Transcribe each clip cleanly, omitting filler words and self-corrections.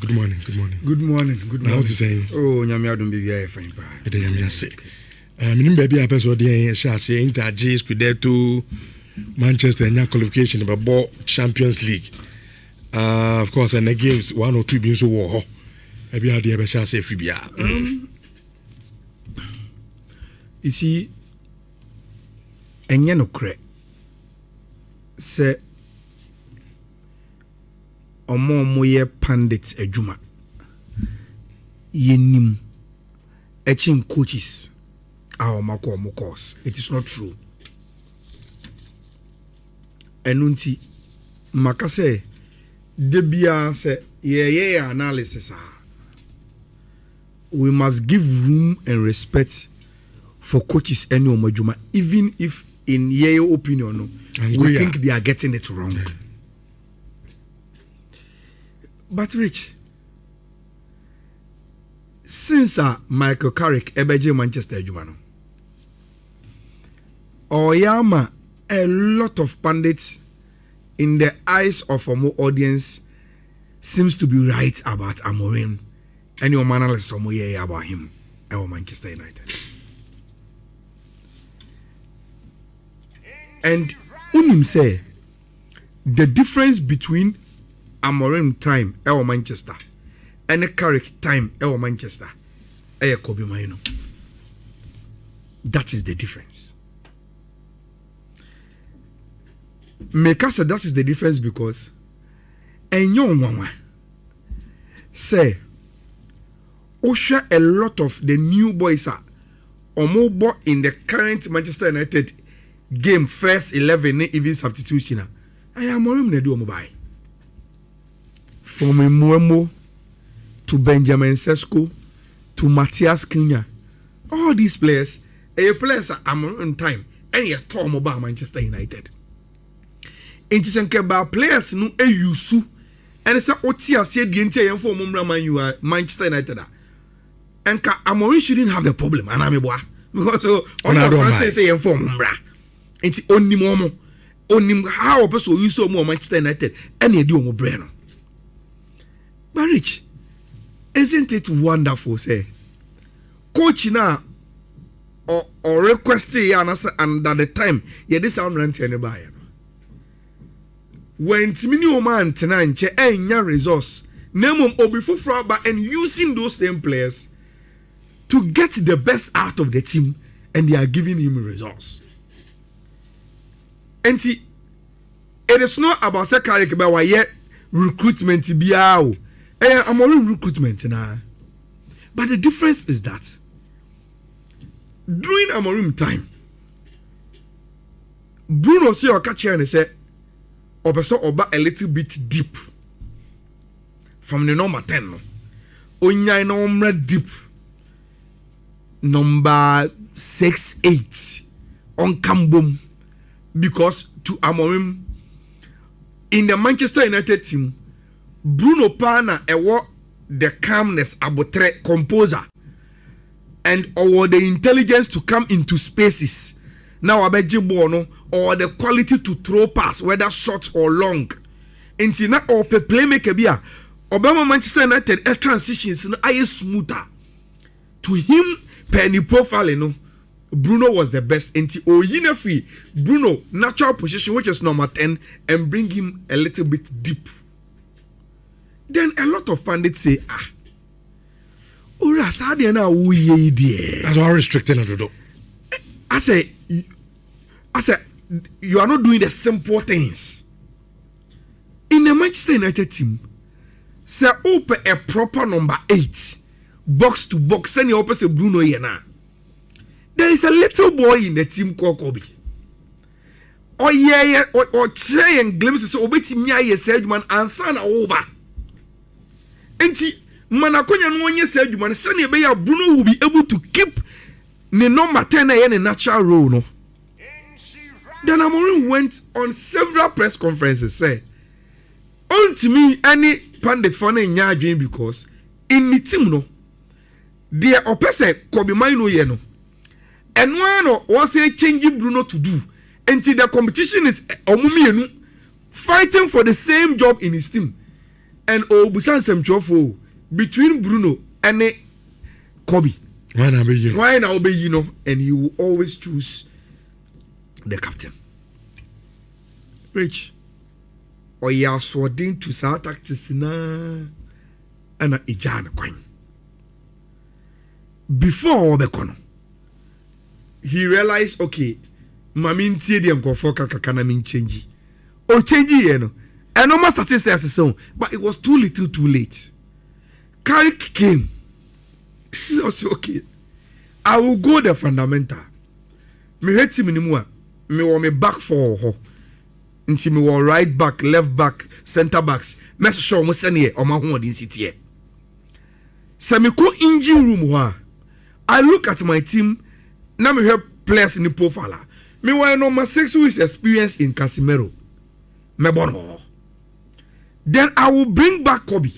Good morning. Now what you saying? Oh, nyame adom be fine pa. E dey nyame ase. Minim baby a person dey share say Inter G Scudetto Manchester nya qualification about Champions League. Of course, and the games 1 or 2 being so war. Maybe I dey be share say free bia. You see, enye no kre. Say omo ye pandits ejuma. Yenim etching coaches our mako course. It is not true. Enunti makase debia se ye analysis. We must give room and respect for coaches any omajuma, even if in your opinion we think they are getting it wrong. But Rich, since Michael Carrick ebeje Manchester Jumano, Oyama, a lot of pundits in the eyes of a more audience seems to be right about Amorim and your analysis about him and Manchester United. And Unim say the difference between Amorim time or Manchester and a Carrick time or Manchester Kobe Maino. That is the difference. Make us say that is the difference because and young mama say Osha a lot of the new boys are omobo in the current Manchester United game first 11 even substitution. I am Amorim na do mobile. From Mwemo to Benjamin Sesko to Matthias Cunha, all these players are on time and you talk about Manchester United. It is about players no yusu and it's a otia said the entire form man you are Manchester United. And Amorim shouldn't have the problem and I'm because on say inform umbra. It's only momo only how a person use so more Manchester United and you do more brain. But Rich, isn't it wonderful, say, coach now or request and at the time, this sound rent anybody. When Timini Oman Tenanche enya resource, name before Fraba and using those same players to get the best out of the team, and they are giving him a resource. And see, it is not about Carrick about yet recruitment to be out. I'm on recruitment now. But the difference is that during Amorim time, Bruno say or catch here and say, Oba a little bit deep from the number 10. No, Onya number deep number 6-8 on Kambum because to Amorim in the Manchester United team. Bruno Pana the calmness abotre composer and or the intelligence to come into spaces now abejibono or the quality to throw pass whether short or long into na or playmaker bia Obama Manchester United transitions no aye smoother to him penny profile no Bruno was the best into oyina free Bruno natural position which is number 10 and bring him a little bit deep. Then a lot of pundits say, Ura Sadia na uye dear. That's all restricted to do. I say, you are not doing the simple things. In the Manchester United team, say open a proper number 8, box to box, send you open say Bruno Yena. There is a little boy in the team called Kobe. Or yeah, or try and glimpses of Obeti Mia said man and son over. Enti manakonya no onye say adwuma ne sene be ya Bruno will be able to keep the number 10 in a natural role no. Then Amorim went on several press conferences say to me any pundit for na nya adwen because in the team no there opese Kobe Maino ye no eno no was say change Bruno to do until the competition is omumienu fighting for the same job in his team. and Obusan Semchofo between Bruno and Kobe. Why not be you? Why now be you know? And he will always choose the captain. Rich. Or ya swording to South tactics na and a Ijan coin. Before Obekono, he realized, okay, Mamin Tidium Kofoka Kakana mean change. Or change you know. And no master says so, but it was too little too late. Carrick came. No, so okay. I will go the fundamental. Me hate him anymore. Me want me back for her. Until me want right back, left back, center backs. Me sure me send here or my home in city here. So me go engine room wa. I look at my team. Now me help players in the profile. Me want know my 6 weeks experience in Casemiro. Me bono. Then I will bring back Kobe.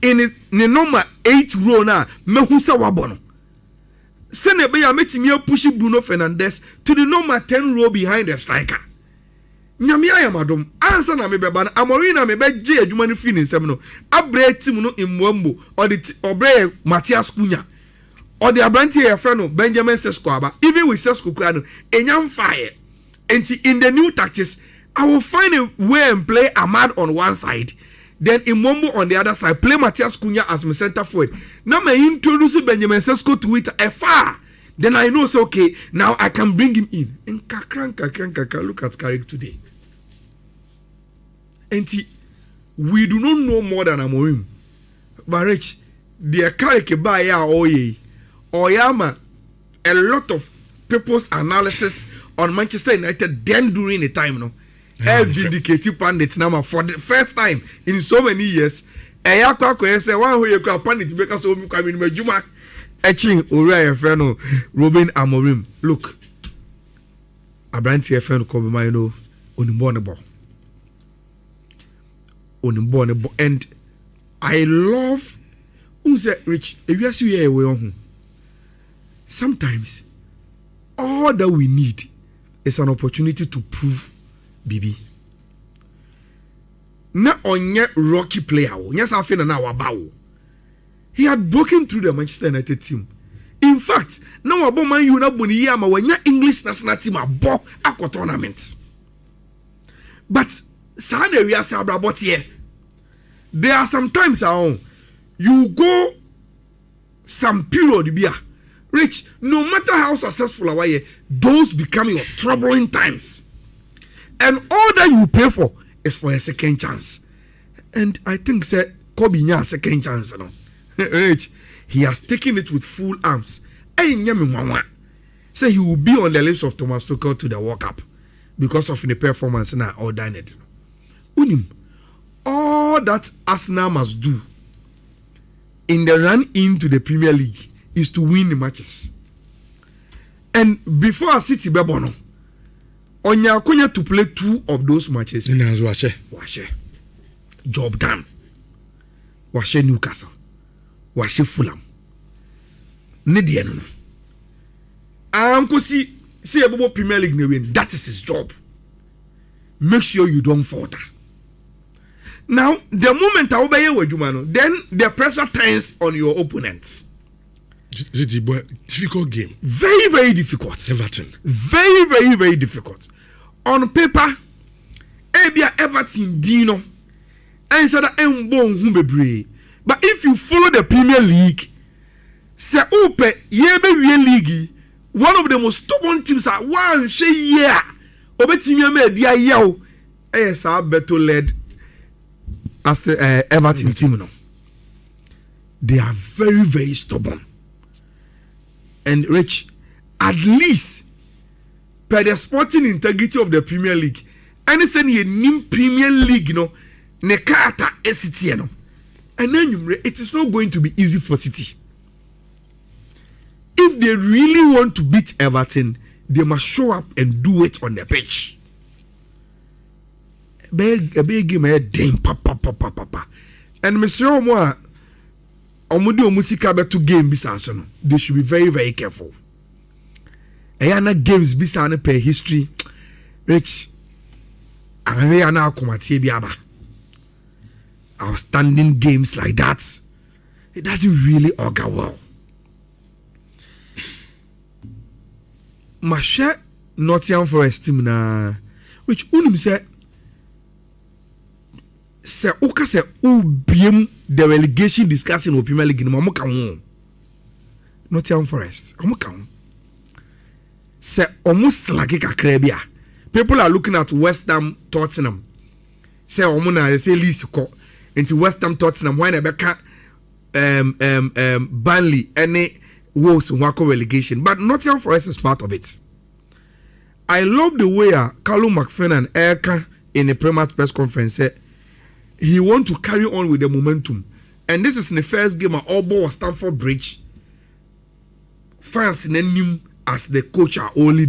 In the number 8 row now, me who say wabono. Send a beya meti me push Bruno Fernandes to the number 10 row behind the striker. Nyami ayamadom answer na me beba na Amorina me be je adwuma no fi ni nsem no abre team no imwambo or the obre Matias Cunha or the abranti e friend no Benjamin Sesko aba even with Sesko kura no enyam fire enti in the new tactics I will find a way and play Ahmad on one side. Then Imwombo on the other side. Play Matias Cunha as my center forward. Now I introduce Benjamin Sesko to it afar. Then I know, so okay, now I can bring him in. And kakran, look at Carrick today. And we do not know more than Amorim. But Rich, the Carrick by ya oye. Oyama, a lot of people's analysis on Manchester United then during the time, no. Vindicative pundits now for the first time in so many years. Ayako say one who you call pundit because of coming with Juma etching Uriah Feno, Robin Amorim. Look, a brand here friend called Mino Unimbornable. And I love who's Rich. If you see where sometimes all that we need is an opportunity to prove Bibi. Na onye rocky player. Yes, I feel na wabao. He had broken through the Manchester United team. In fact, now about Man U na boni yama when ya English national team abo akwa tournament. But sa na area sa brabot here. There are some times you go some period bia. Rich, no matter how successful you are, those become your troubling times. And all that you pay for is for a second chance. And I think Kobe nya second chance. No? Rich, he has taken it with full arms. Say he will be on the list of Thomas Tuchel to the World Cup because of the performance now all done it. All that Arsenal must do in the run into the Premier League is to win the matches. And before City Bebono, Onya Konya to play 2 of those matches. Washe. Job done. Washe Newcastle. Washe Fulham. Nediano. Uncle see about Premier League win. That is his job. Make sure you don't falter. Now, the moment I obey you, then the pressure turns on your opponents. It's a difficult game. Very, very difficult. Everton. Very, very, very difficult. On paper, Everton Dino and said that but if you follow the Premier League, say real league, one of the most stubborn teams are one year. Beto led as the Everton team. No. They are very, very stubborn. And Rich, at least per the sporting integrity of the Premier League, and it's any new Premier League, ne kata City, and then it is not going to be easy for City. If they really want to beat Everton, they must show up and do it on the pitch. A big game, papa. And Mr. Omoa, Omudio Musika betu game bisa they should be very, very careful. Ayana games bisa per history, Rich. Ayana kumati biaba. outstanding games like that, it doesn't really augur well. Mashe Nottingham Forest team na which unum say oka say ubiem the relegation discussion of Premier League no ka ho. Nottingham Forest omo ka ho. Say almost like kakra bia. People are looking at West Ham, Tottenham. Say omo na say list ko into West Ham, Tottenham when Rebecca Burnley any Wolves wako relegation, but Nottingham Forest is part of it. I love the way Callum McFernan Erka in the Premier press conference said he want to carry on with the momentum, and this is in the first game at Albo Stamford Bridge. Fans in him as the coach are only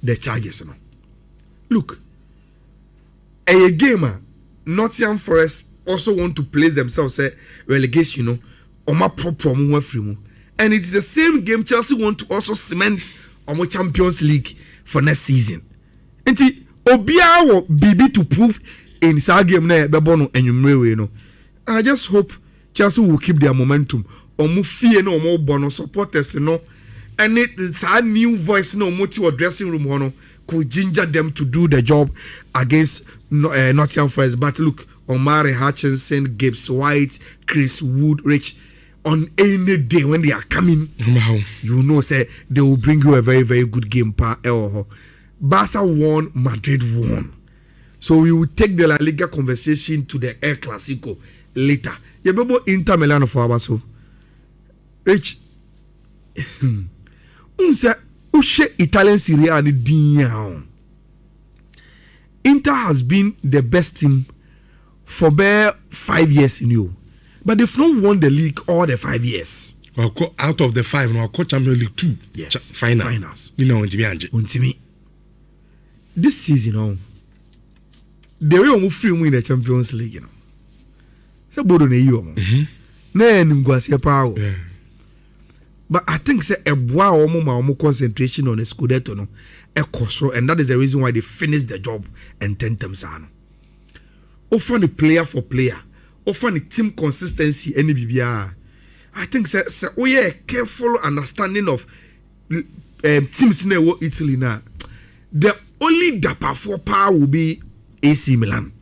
the charges. You know. Look, a gamer Nottingham Forest also want to place themselves relegation. You know, on my problem free. And it's the same game Chelsea want to also cement on the Champions League for next season. And Obia will be to prove in this game na bebono enyumrewe no. I just hope Chelsea will keep their momentum. Omu fear no omo bono supporters no. And it's a new voice no moti or dressing room hono could ginger them to do the job against Nottingham Forest. But look, Omari Hutchinson, Gibbs White, Chris Wood, Rich. On any day when they are coming, you know, say they will bring you a very, very good game. Barca won, Madrid won. So we will take the La Liga conversation to the El Clasico later. You remember Inter Milan for Abaso? Rich, Italian Serie A ni Inter has been the best team for bare 5 years in you. But they've not won the league all the 5 years. Well, out of the 5, no, Champions League 2. Yes. Finals. You know, Untimi. This season, they will free win the Champions League, you know. So, Bodo ne you, but I think say a more concentration on the Scudetto, no, and that is the reason why they finished the job and 10 times. Often the player for player. Often the team consistency any BBR. I think a careful understanding of teams in Italy now. The only dapper for power will be AC Milan.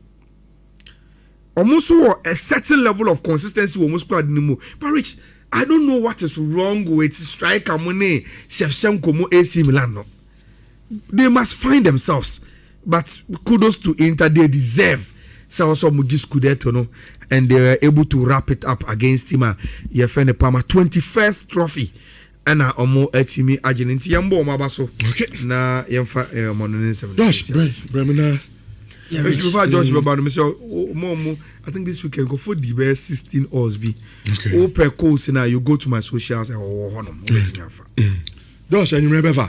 Almost a certain level of consistency almost quite anymore. But Rich, I don't know what is wrong with striker money Shevchenko AC Milan. No. They must find themselves. But kudos to Inter, they deserve. So also Scudetto, no, and they were able to wrap it up against him. Yefene Palmer 21st trophy, and omo etimi Argentina yambo mabaso. Okay. Na yemfa monene 7. Josh, Bremina. Yeah, before Josh Babano, Monsieur, I think this weekend go for the best 16 hours be. Okay. Per course now you go to my socials and honor. Josh, and you remember?